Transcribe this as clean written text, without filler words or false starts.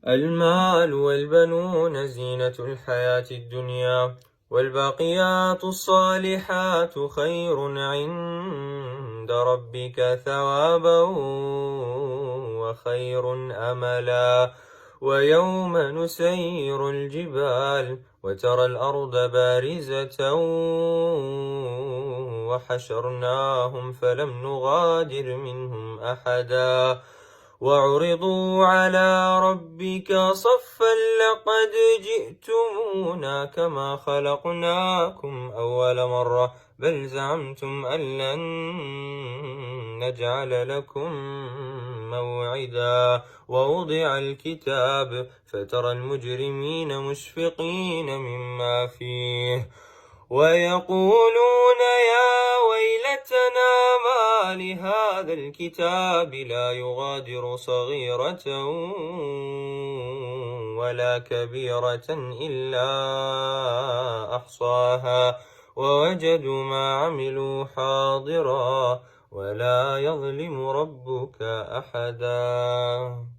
المال والبنون زينة الحياة الدنيا، والباقيات الصالحات خير عند ربك ثوابا وخير أملا. ويوم نسير الجبال وترى الأرض بارزة وحشرناهم فلم نغادر منهم أحدا، وعرضوا على ربك صفا لقد جئتمونا كما خلقناكم أول مرة بل زعمتم أن لن نجعل لكم موعدا. ووضع الكتاب فترى المجرمين مشفقين مما فيه ويقولون يا ويلتنا ما لهذا الكتاب لا يغادر صغيرة ولا كبيرة إلا أحصاها ووجدوا ما عملوا حاضرا ولا يظلم ربك أحدا.